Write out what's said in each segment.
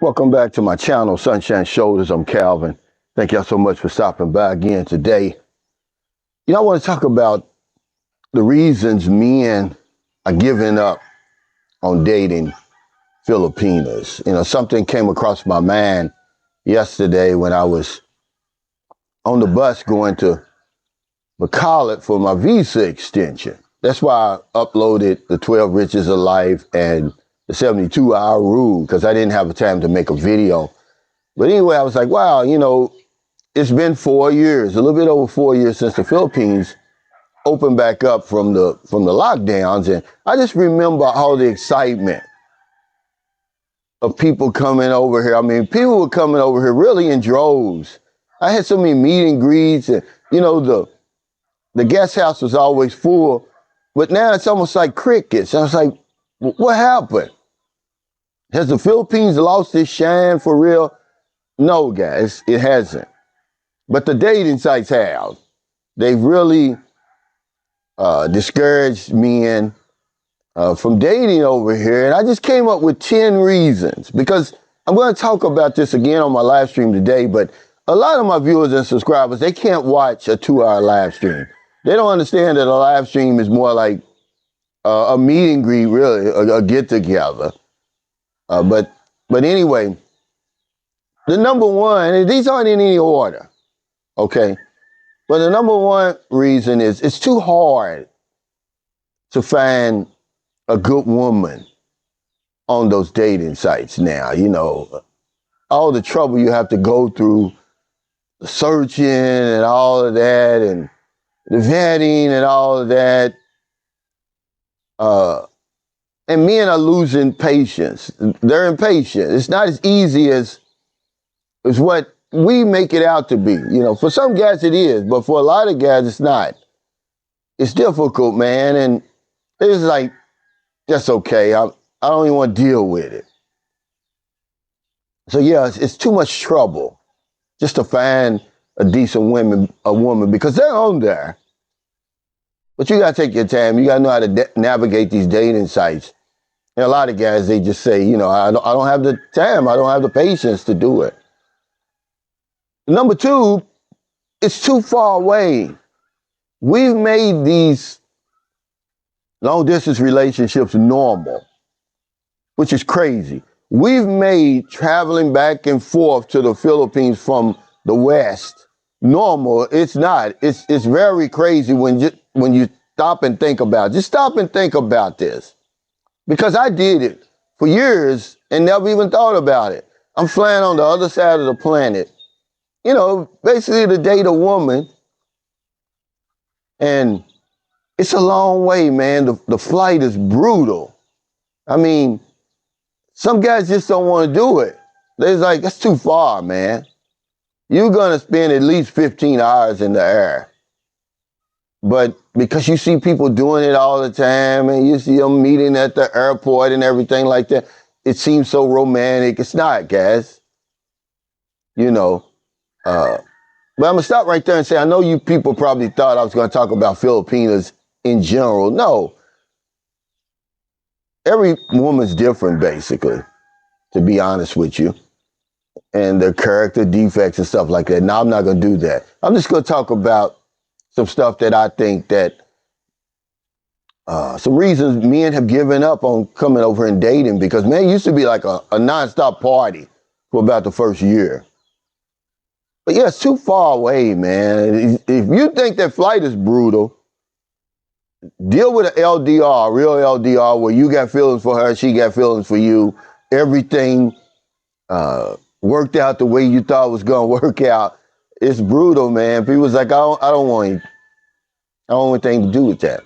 Welcome back to my channel, Sunshine Shoulders. I'm Calvin. Thank y'all so much for stopping by again today. I want to talk about the reasons men are giving up on dating Filipinas. Something came across my mind yesterday when I was on the bus going to McCollet for my visa extension. That's why I uploaded the 12 Riches of Life and the 72-hour rule, because I didn't have the time to make a video. But anyway, I was like, wow, it's been 4 years, a little bit over 4 years since the Philippines opened back up from the lockdowns. And I just remember all the excitement of people coming over here. I mean, people were coming over here really in droves. I had so many meet and greets, and the guest house was always full, but now it's almost like crickets. I was like, what happened? Has the Philippines lost its shine for real? No, guys, it hasn't. But the dating sites have. They've really discouraged men from dating over here. And I just came up with 10 reasons, because I'm going to talk about this again on my live stream today. But a lot of my viewers and subscribers, they can't watch a 2-hour live stream. They don't understand that a live stream is more like a meet and greet, really, a get together. But anyway, the number one, and these aren't in any order, okay? But the number one reason is it's too hard to find a good woman on those dating sites now. All the trouble you have to go through, searching and all of that, and the vetting and all of that. And men are losing patience. They're impatient. It's not as easy as what we make it out to be. For some guys it is, but for a lot of guys it's not. It's difficult, man, and it's like, that's okay. I don't even want to deal with it. So yeah, it's too much trouble just to find a decent woman, because they're on there. But you gotta take your time. You gotta know how to navigate these dating sites. And a lot of guys, they just say, I don't have the time. I don't have the patience to do it. Number two, it's too far away. We've made these long distance relationships normal, which is crazy. We've made traveling back and forth to the Philippines from the West normal. It's not. It's very crazy when you stop and think about it. Just stop and think about this. Because I did it for years and never even thought about it. I'm flying on the other side of the planet, basically to date a woman. And it's a long way, man. The flight is brutal. I mean, some guys just don't want to do it. They're like, that's too far, man. You're going to spend at least 15 hours in the air. But because you see people doing it all the time, and you see them meeting at the airport and everything like that, it seems so romantic. It's not, guys. But I'm going to stop right there and say, I know you people probably thought I was going to talk about Filipinas in general. No. Every woman's different, basically, to be honest with you, and their character defects and stuff like that. Now, I'm not going to do that. I'm just going to talk about some stuff that I think that some reasons men have given up on coming over and dating, because, man, it used to be like a nonstop party for about the first year. But yeah, it's too far away, man. If you think that flight is brutal, deal with an LDR, real LDR, where you got feelings for her, she got feelings for you. Everything worked out the way you thought it was going to work out. It's brutal, man. People's like, I don't want anything to do with that.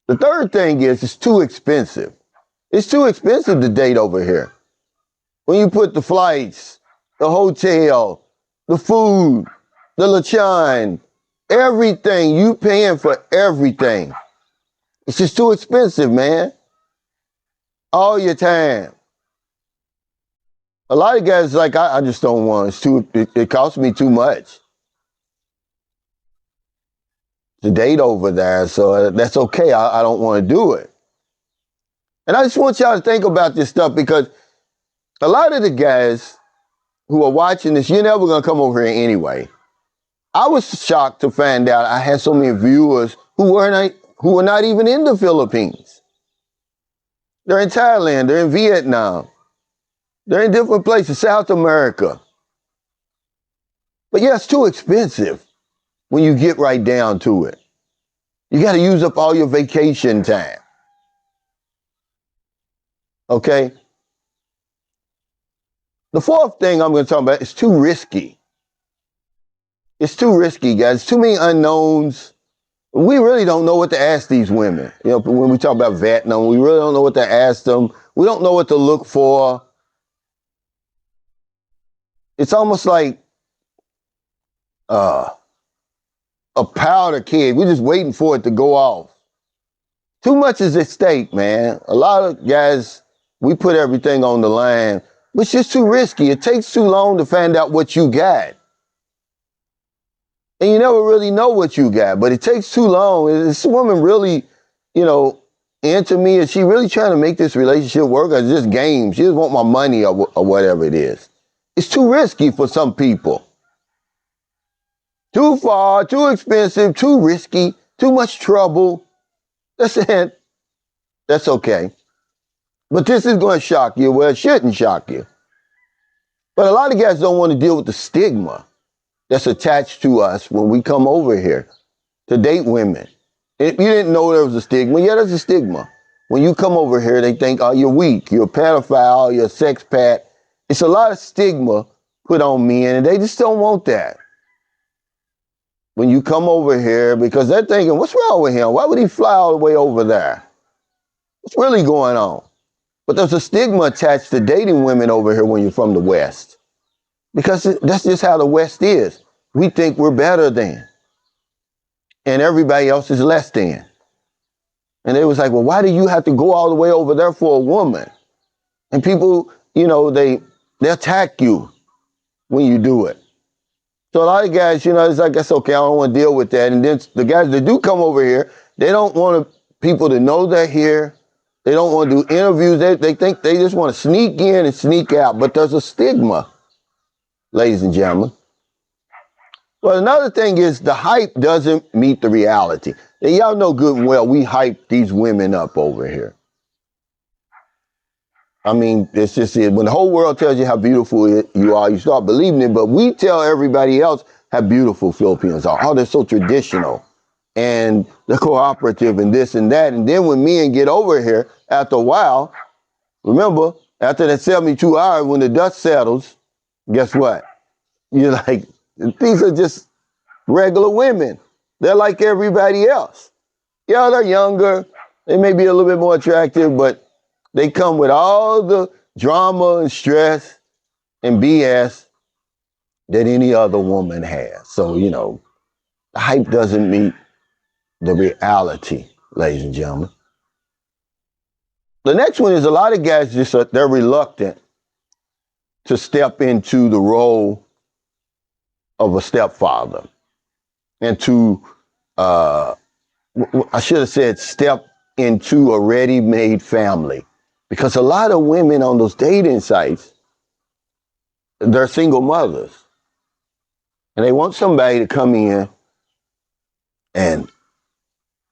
The third thing is, it's too expensive. It's too expensive to date over here. When you put the flights, the hotel, the food, the lechon, everything, you paying for everything. It's just too expensive, man. All your time. A lot of guys like, I just don't want it. It costs me too much to date over there, so that's okay. I don't want to do it. And I just want y'all to think about this stuff, because A lot of the guys who are watching this, you're never going to come over here anyway. I was shocked to find out I had so many viewers who were not even in the Philippines. They're in Thailand, they're in Vietnam, they're in different places, South America. But yeah, it's too expensive when you get right down to it. You got to use up all your vacation time. Okay? The fourth thing I'm going to talk about is too risky. It's too risky, guys. Too many unknowns. We really don't know what to ask these women. You know, when we talk about Vietnam, we really don't know what to ask them. We don't know what to look for. It's almost like a powder keg. We're just waiting for it to go off. Too much is at stake, man. A lot of guys, we put everything on the line. It's just too risky. It takes too long to find out what you got. And you never really know what you got, but it takes too long. Is this woman really, into me? Is she really trying to make this relationship work, or is it just games? She just want my money or whatever it is. It's too risky for some people. Too far, too expensive, too risky, too much trouble. That's it. That's okay. But this is going to shock you. Well, it shouldn't shock you. But a lot of guys don't want to deal with the stigma that's attached to us when we come over here to date women. If you didn't know there was a stigma, yeah, there's a stigma. When you come over here, they think, oh, you're weak, you're a pedophile, you're a sex pat. It's a lot of stigma put on men, and they just don't want that. When you come over here, because they're thinking, what's wrong with him? Why would he fly all the way over there? What's really going on? But there's a stigma attached to dating women over here when you're from the West. Because that's just how the West is. We think we're better than. And everybody else is less than. And they was like, well, why do you have to go all the way over there for a woman? And people, they attack you when you do it. So a lot of guys, it's like, that's okay, I don't want to deal with that. And then the guys that do come over here, they don't want people to know they're here. They don't want to do interviews. They think they just want to sneak in and sneak out. But there's a stigma, ladies and gentlemen. Well, another thing is the hype doesn't meet the reality. And y'all know good and well we hype these women up over here. I mean, it's just it. When the whole world tells you how beautiful you are, you start believing it. But we tell everybody else how beautiful Filipinos are. Oh, they're so traditional. And they're cooperative and this and that. And then when men get over here, after a while, remember, after that 72 hours, when the dust settles, guess what? You're like, these are just regular women. They're like everybody else. Yeah, they're younger. They may be a little bit more attractive, but they come with all the drama and stress and BS that any other woman has. So, the hype doesn't meet the reality, ladies and gentlemen. The next one is a lot of guys they're reluctant to step into the role of a stepfather and to, I should have said, step into a ready-made family. Because a lot of women on those dating sites, they're single mothers. And they want somebody to come in and,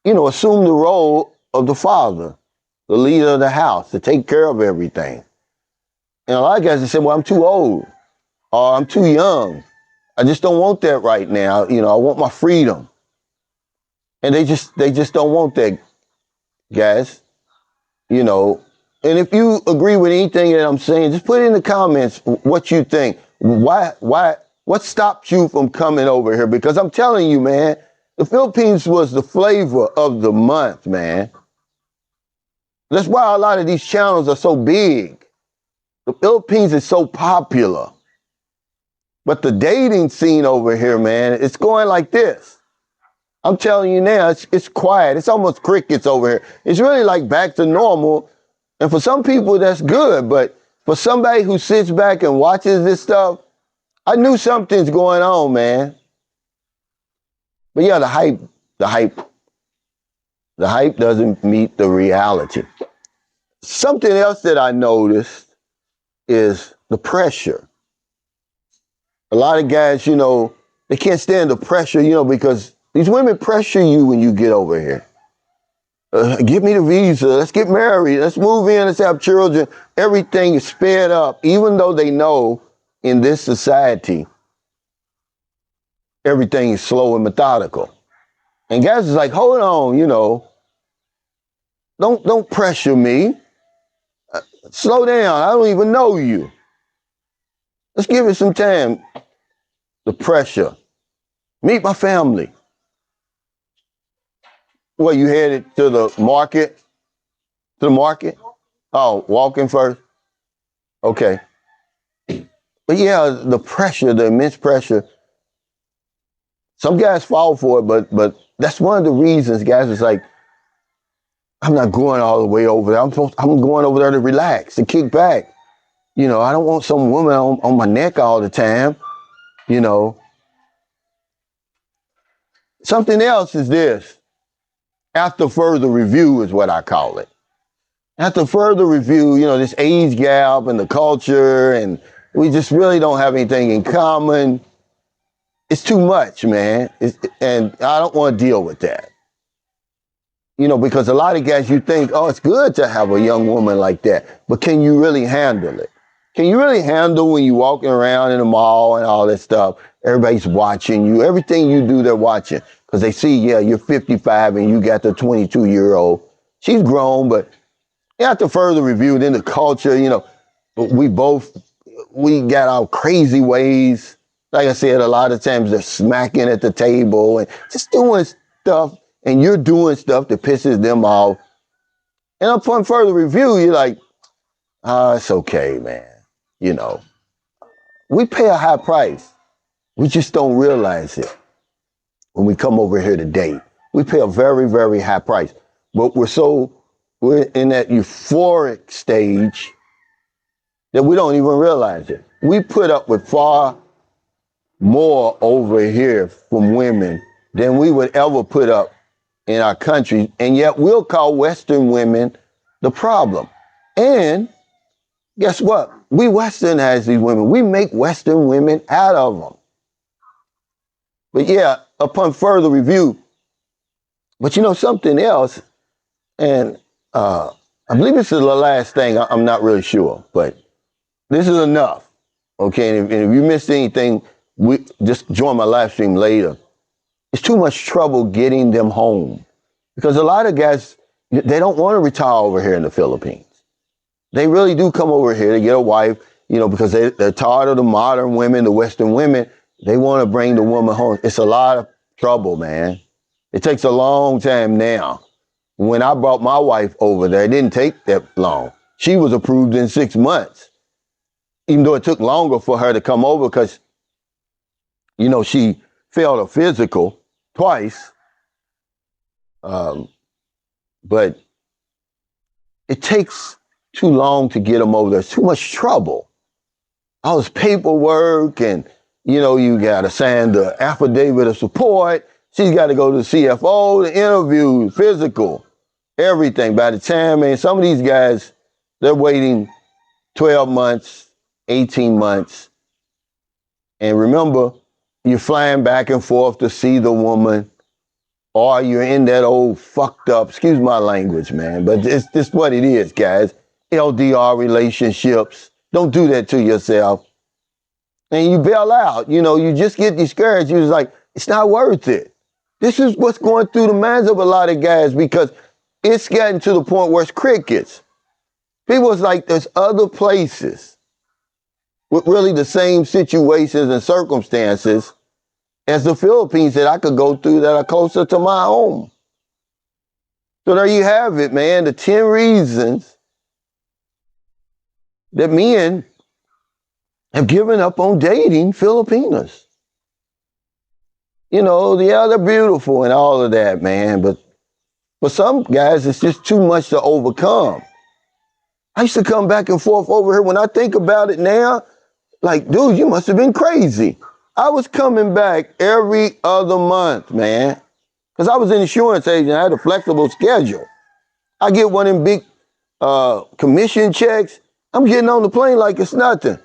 assume the role of the father, the leader of the house, to take care of everything. And a lot of guys have said, well, I'm too old, or I'm too young. I just don't want that right now. I want my freedom. And they just don't want that, guys. And if you agree with anything that I'm saying, just put in the comments what you think. What stopped you from coming over here? Because I'm telling you, man, the Philippines was the flavor of the month, man. That's why a lot of these channels are so big. The Philippines is so popular. But the dating scene over here, man, it's going like this. I'm telling you now, it's quiet. It's almost crickets over here. It's really like back to normal. And for some people, that's good. But for somebody who sits back and watches this stuff, I knew something's going on, man. But yeah, the hype doesn't meet the reality. Something else that I noticed is the pressure. A lot of guys, they can't stand the pressure, because these women pressure you when you get over here. Give me the visa. Let's get married. Let's move in. Let's have children. Everything is sped up, even though they know in this society, everything is slow and methodical. And guys is like, hold on, don't pressure me. Slow down. I don't even know you. Let's give it some time. The pressure. Meet my family. Well, you headed to the market? To the market? Oh, walking first? Okay. But yeah, the pressure, the immense pressure. Some guys fall for it, but that's one of the reasons, guys, is like, I'm not going all the way over there. I'm going over there to relax, to kick back. I don't want some woman on my neck all the time. Something else is this. After further review is what I call it. After further review, this age gap and the culture, and we just really don't have anything in common. It's too much, man. And I don't want to deal with that. Because a lot of guys, you think, oh, it's good to have a young woman like that, but can you really handle it? Can you really handle when you're walking around in the mall and all that stuff? Everybody's watching you. Everything you do, they're watching. Because they see, yeah, you're 55 and you got the 22-year-old. She's grown, but after further review, then the culture, we got our crazy ways. Like I said, a lot of times they're smacking at the table and just doing stuff, and you're doing stuff that pisses them off. And upon further review, you're like, it's okay, man. We pay a high price. We just don't realize it when we come over here to date. We pay a very, very high price. But we're in that euphoric stage that we don't even realize it. We put up with far more over here from women than we would ever put up in our country. And yet we'll call Western women the problem. And guess what? We Westernize these women. We make Western women out of them. But yeah, upon further review, but something else, and I believe this is the last thing, I'm not really sure, but this is enough, okay? And if you missed anything, just join my live stream later. It's too much trouble getting them home because a lot of guys, they don't want to retire over here in the Philippines. They really do come over here to get a wife, because they're tired of the modern women, the Western women. They want to bring the woman home. It's a lot of trouble, man. It takes a long time now. When I brought my wife over there, it didn't take that long. She was approved in 6 months, even though it took longer for her to come over because, she failed a physical twice. But it takes too long to get them over there. It's too much trouble. All this paperwork and, you got to sign the affidavit of support. She's got to go to the CFO, the interview, physical, everything. By the time, man, some of these guys, they're waiting 12 months, 18 months. And remember, you're flying back and forth to see the woman, or you're in that old fucked up, excuse my language, man, but it's just what it is, guys. LDR relationships. Don't do that to yourself. And you bail out. You just get discouraged. You're just like, it's not worth it. This is what's going through the minds of a lot of guys because it's gotten to the point where it's crickets. People is like, there's other places with really the same situations and circumstances as the Philippines that I could go through that are closer to my home. So there you have it, man. The 10 reasons that men have given up on dating Filipinas. Yeah, they're beautiful and all of that, man. But for some guys, it's just too much to overcome. I used to come back and forth over here. When I think about it now, like, dude, you must have been crazy. I was coming back every other month, man. Because I was an insurance agent. I had a flexible schedule. I get one of them big commission checks. I'm getting on the plane like it's nothing.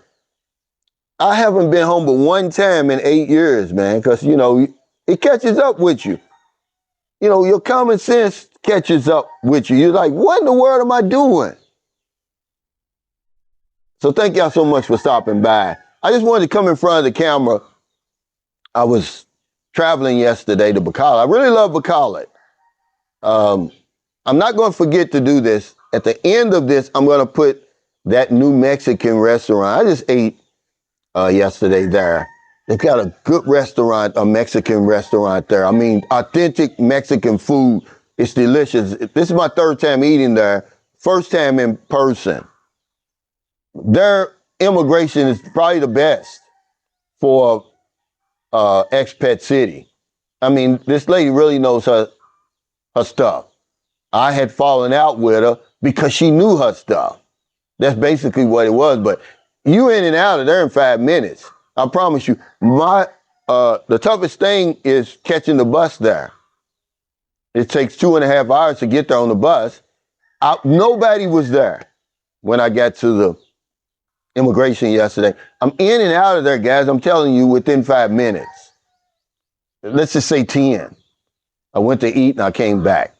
I haven't been home but one time in 8 years, man, because, you know, it catches up with you. You know, your common sense catches up with you. You're like, what in the world am I doing? So thank y'all so much for stopping by. I just wanted to come in front of the camera. I was traveling yesterday to Bacala. I really love Bacala. I'm not going to forget to do this. At the end of this, I'm going to put that new Mexican restaurant. I just ate yesterday there. They've got a good restaurant, a Mexican restaurant there. I mean, authentic Mexican food. It's delicious. This is my third time eating there. First time in person. Their immigration is probably the best for expat city. I mean, this lady really knows her stuff. I had fallen out with her because she knew her stuff. That's basically what it was. But you in and out of there in 5 minutes. I promise you. The toughest thing is catching the bus there. It takes 2.5 hours to get there on the bus. Nobody was there when I got to the immigration yesterday. I'm in and out of there, guys. I'm telling you, within 5 minutes. Let's just say 10. I went to eat and I came back.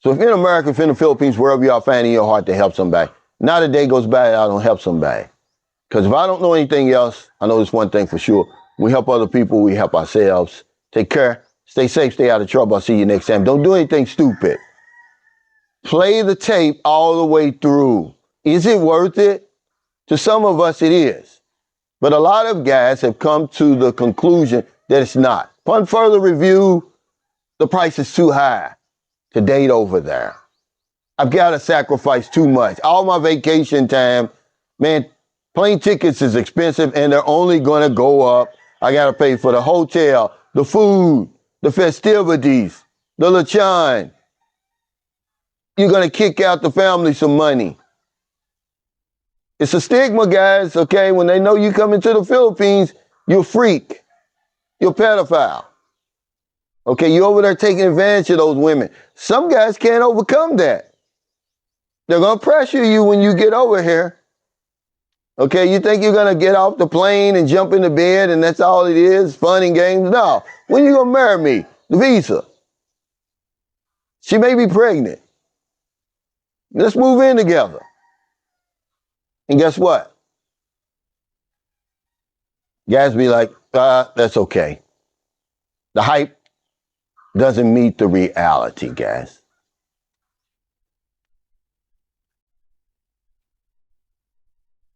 So if you're in America, if you're in the Philippines, wherever y'all find in your heart to help somebody, not a day goes by that I don't help somebody. Because if I don't know anything else, I know this one thing for sure. We help other people, we help ourselves. Take care, stay safe, stay out of trouble. I'll see you next time. Don't do anything stupid. Play the tape all the way through. Is it worth it? To some of us, it is. But a lot of guys have come to the conclusion that it's not. Upon further review, the price is too high to date over there. I've got to sacrifice too much. All my vacation time, man, plane tickets is expensive and they're only going to go up. I got to pay for the hotel, the food, the festivities, the lechon. You're going to kick out the family some money. It's a stigma, guys, okay? When they know you come into the Philippines, you're a freak. You're a pedophile. Okay, you're over there taking advantage of those women. Some guys can't overcome that. They're going to pressure you when you get over here. Okay, you think you're going to get off the plane and jump into bed and that's all it is, fun and games? No. When you going to marry me? The visa. She may be pregnant. Let's move in together. And guess what? Guys be like, that's okay. The hype doesn't meet the reality, guys.